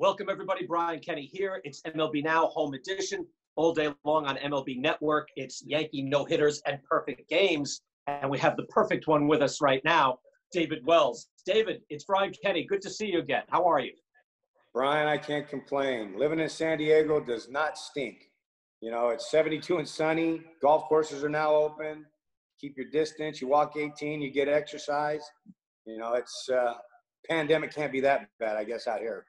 Welcome, everybody. Brian Kenny here. It's MLB Now, home edition, all day long on MLB Network. It's Yankee no-hitters and perfect games, and we have the perfect one with us right now, David Wells. David, it's Brian Kenny. Good to see you again. How are you? Brian, I can't complain. Living in San Diego does not stink. You know, it's 72 and sunny. Golf courses are now open. Keep your distance. You walk 18, you get exercise. You know, it's pandemic can't be that bad, I guess, out here.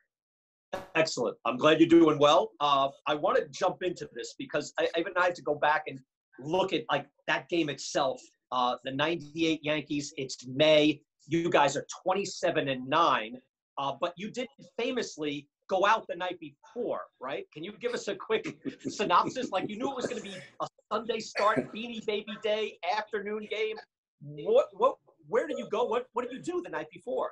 Excellent. I'm glad you're doing well. I want to jump into this because I had to go back and look at like that game itself. The 98 Yankees, it's May. You guys are 27-9, but you did famously go out the night before, right? Can you give us a quick synopsis? Like, you knew it was going to be a Sunday start, Beanie Baby Day, afternoon game. Where did you go? What did you do the night before?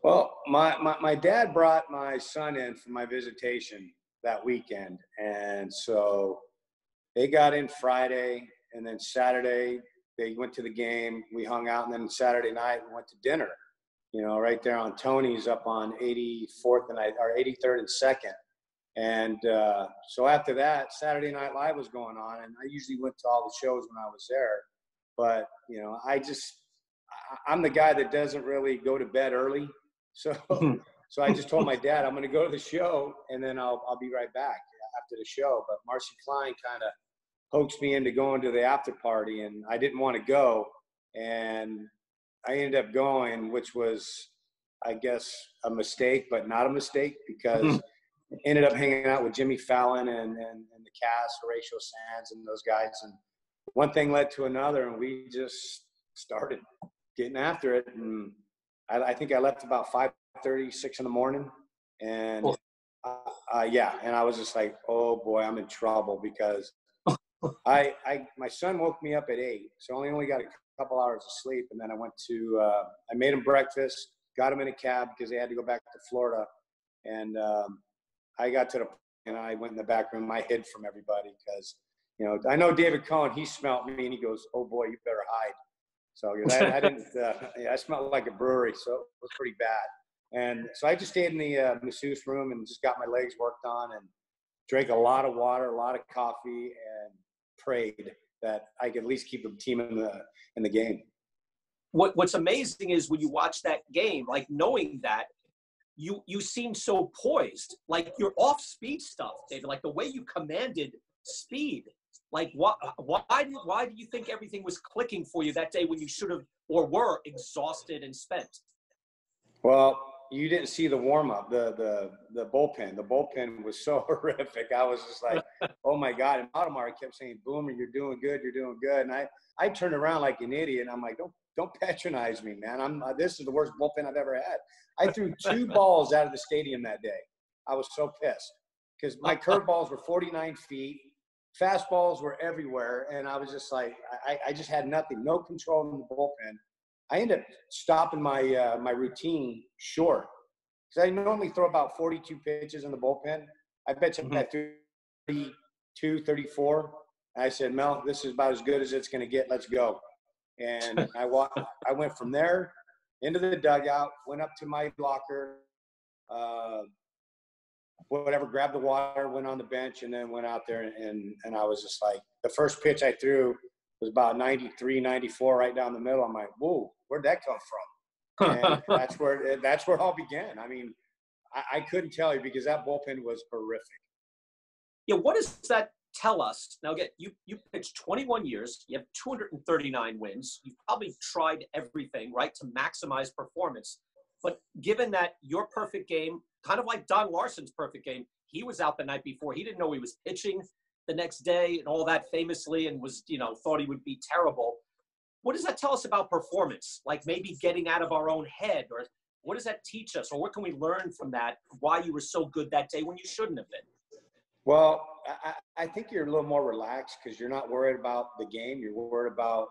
Well, my dad brought my son in for my visitation that weekend. And so they got in Friday, and then Saturday they went to the game. We hung out, and then Saturday night we went to dinner, you know, right there on Tony's up on 84th and 83rd and 2nd. And so after that, Saturday Night Live was going on, and I usually went to all the shows when I was there. But, you know, I'm the guy that doesn't really go to bed early. So I just told my dad, I'm going to go to the show, and then I'll be right back after the show. But Marcy Klein kind of coaxed me into going to the after party, and I didn't want to go. And I ended up going, which was, I guess, a mistake, but not a mistake, because I ended up hanging out with Jimmy Fallon and the cast, Horatio Sands and those guys. And one thing led to another, and we just started getting after it. And I think I left about 5:30, 6 in the morning. And and I was just like, oh boy, I'm in trouble, because my son woke me up at 8. So I only got a couple hours of sleep. And then I went to, I made him breakfast, got him in a cab because they had to go back to Florida. And I got to and I went in the back room. I hid from everybody because, you know, I know David Cohen, he smelled me and he goes, oh boy, you better hide. So I didn't, I smelled like a brewery, so it was pretty bad. And so I just stayed in the masseuse room and just got my legs worked on and drank a lot of water, a lot of coffee, and prayed that I could at least keep the team in the game. What's amazing is when you watch that game, like knowing that you seem so poised, like your off-speed stuff, David, like the way you commanded speed. Like, why do you think everything was clicking for you that day when you should have or were exhausted and spent? Well, you didn't see the warm-up, the bullpen. The bullpen was so horrific. I was just like, oh, my God. And Audemars kept saying, Boomer, you're doing good, you're doing good. And I turned around like an idiot. I'm like, don't patronize me, man. This is the worst bullpen I've ever had. I threw 2 balls out of the stadium that day. I was so pissed because my curveballs were 49 feet. Fastballs were everywhere, and I was just like, I just had nothing, no control in the bullpen. I ended up stopping my my routine short because I normally throw about 42 pitches in the bullpen. I bet you I threw 32, 34. And I said, Mel, this is about as good as it's going to get. Let's go. And I went from there into the dugout, went up to my locker, grabbed the water, went on the bench, and then went out there, and I was just like, the first pitch I threw was about 93, 94 right down the middle. I'm like, whoa, where'd that come from? And that's where it all began. I mean, I couldn't tell you because that bullpen was horrific. Yeah, what does that tell us? Now, again, you pitched 21 years. You have 239 wins. You've probably tried everything, right, to maximize performance. But given that your perfect game, kind of like Don Larson's perfect game, he was out the night before. He didn't know he was pitching the next day and all that famously, and was, you know, thought he would be terrible. What does that tell us about performance? Like maybe getting out of our own head, or what does that teach us? Or what can we learn from that? Why you were so good that day when you shouldn't have been? Well, I think you're a little more relaxed because you're not worried about the game. You're worried about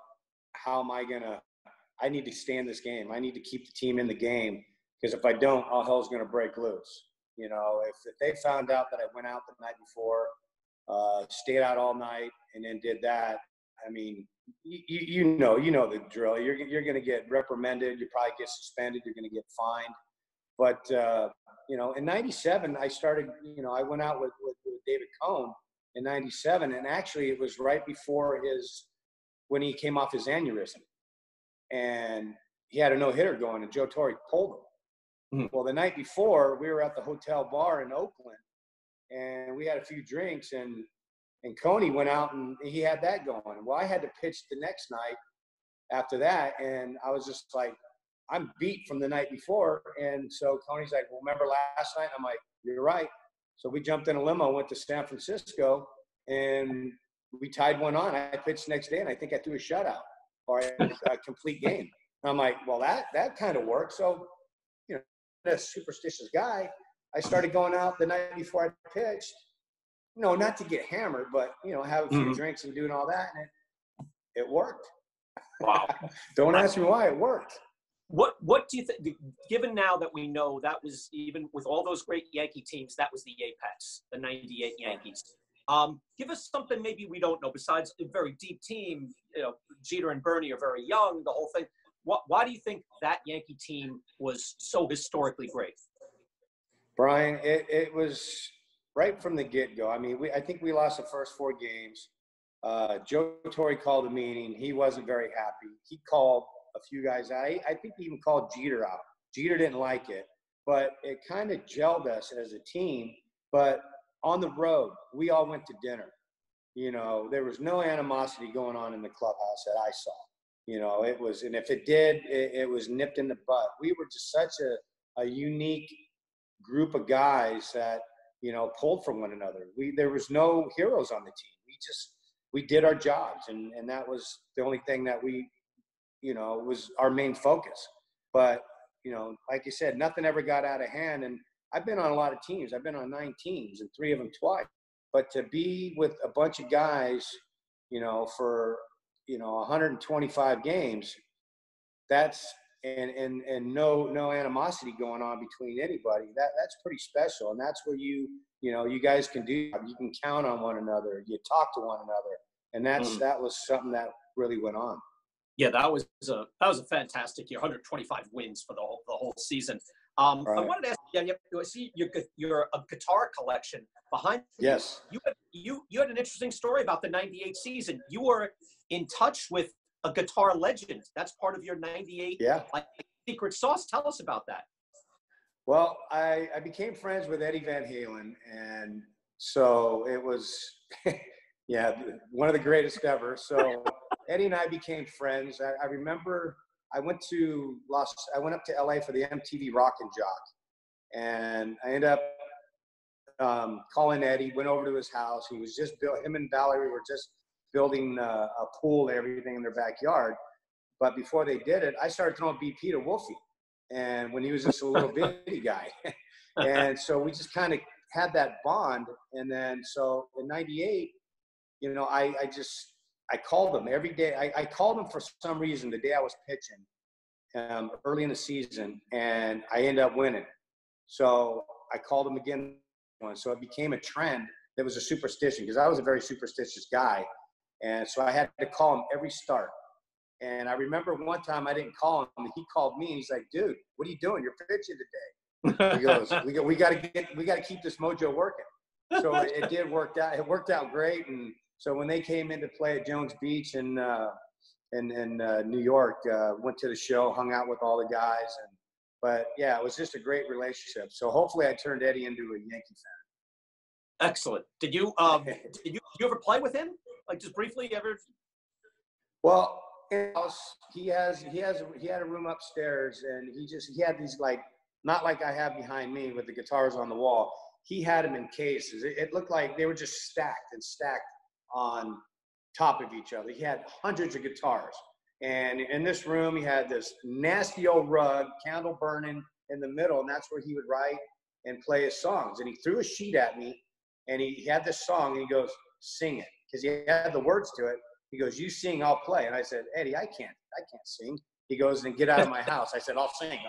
how am I need to stay in this game. I need to keep the team in the game because if I don't, all hell's going to break loose. You know, if they found out that I went out the night before, stayed out all night, and then did that, I mean, you know the drill. You're going to get reprimanded. You probably get suspended. You're going to get fined. But, you know, in 97, I started, you know, I went out with David Cohn in 97. And actually it was right before when he came off his aneurysm. And he had a no-hitter going, and Joe Torre pulled him. Mm-hmm. Well, the night before, we were at the hotel bar in Oakland, and we had a few drinks, and Coney went out, and he had that going. Well, I had to pitch the next night after that, and I was just like, I'm beat from the night before. And so Coney's like, well, remember last night? I'm like, you're right. So we jumped in a limo, went to San Francisco, and we tied one on. I pitched the next day, and I think I threw a shutout or a complete game. And I'm like, well, that kind of worked. So, you know, a superstitious guy, I started going out the night before I pitched, you know, not to get hammered, but, you know, have a few drinks and doing all that. And it worked. Wow. Don't ask me why, it worked. What do you think, given now that we know that was, even with all those great Yankee teams, that was the apex, the 98 Yankees. Give us something maybe we don't know, besides a very deep team, you know, Jeter and Bernie are very young, the whole thing. Why do you think that Yankee team was so historically great? Brian, it was right from the get-go. I mean, I think we lost the first 4 games. Joe Torre called a meeting. He wasn't very happy. He called a few guys out. I think he even called Jeter out. Jeter didn't like it, but it kind of gelled us as a team. But on the road, we all went to dinner. You know, there was no animosity going on in the clubhouse that I saw. You know, it was, and if it did, it was nipped in the bud. We were just such a unique group of guys that, you know, pulled from one another. There was no heroes on the team. We did our jobs, and that was the only thing that we, you know, was our main focus. But, you know, like you said, nothing ever got out of hand. And I've been on a lot of teams. I've been on 9 teams, and 3 of them twice. But to be with a bunch of guys, you know, for, you know, 125 games, that's, and no animosity going on between anybody, that's pretty special. And that's where you know, you guys can do, you can count on one another, you talk to one another. And that was something that really went on. Yeah, that was a fantastic year. 125 wins for the whole season. Right. I wanted to ask you, I see your a guitar collection behind you. Yes. You had an interesting story about the 98 season. You were in touch with a guitar legend. That's part of your 98 secret sauce. Tell us about that. Well, I became friends with Eddie Van Halen, and so it was one of the greatest ever. So Eddie and I became friends. I remember I went up to LA for the MTV Rock and Jock, and I ended up calling Eddie, went over to his house. He was just him and Valerie were just building a pool and everything in their backyard. But before they did it, I started throwing BP to Wolfie, and when he was just a little bitty guy. And so we just kind of had that bond. And then so in 98, you know, I called him every day. I called him for some reason the day I was pitching early in the season, and I ended up winning. So I called him again. So it became a trend that was a superstition, because I was a very superstitious guy. And so I had to call him every start. And I remember one time I didn't call him. He called me, and he's like, dude, what are you doing? You're pitching today. He goes, we got to keep this mojo working. So it did work out. It worked out great. And so when they came in to play at Jones Beach in New York, went to the show, hung out with all the guys. But yeah, it was just a great relationship. So hopefully I turned Eddie into a Yankee fan. Excellent. Did you ever play with him? Like, just briefly, ever? Well, he had a room upstairs, and he had these, like, not like I have behind me with the guitars on the wall. He had them in cases. It looked like they were just stacked on top of each other. He had hundreds of guitars. And in this room, he had this nasty old rug, candle burning in the middle, and that's where he would write and play his songs. And he threw a sheet at me, and he had this song, and he goes, sing it, because he had the words to it. He goes, you sing, I'll play. And I said, Eddie, I can't sing. He goes, then get out of my house. I said, I'll sing.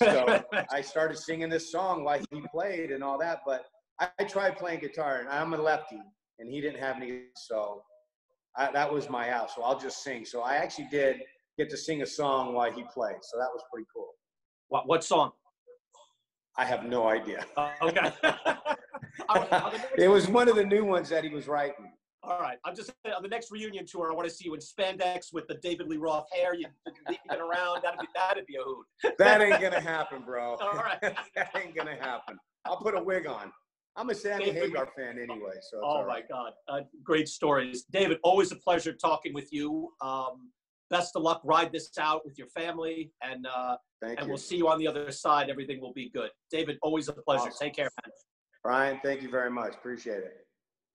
So I started singing this song while he played and all that. But I tried playing guitar, and I'm a lefty, and he didn't have any. So that was my out. So I'll just sing. So I actually did get to sing a song while he played. So that was pretty cool. What song? I have no idea. Okay. It was one of the new ones that he was writing. All right. I'm just saying, on the next reunion tour, I want to see you in spandex with the David Lee Roth hair. You've been around. That'd be a hoot. That ain't gonna happen, bro. All right. That ain't gonna happen. I'll put a wig on. I'm a Sammy Hagar fan anyway, so it's all right. My God. Great stories. David, always a pleasure talking with you. Best of luck. Ride this out with your family, and we'll see you on the other side. Everything will be good. David, always a pleasure. Awesome. Take care, man. Brian, thank you very much. Appreciate it.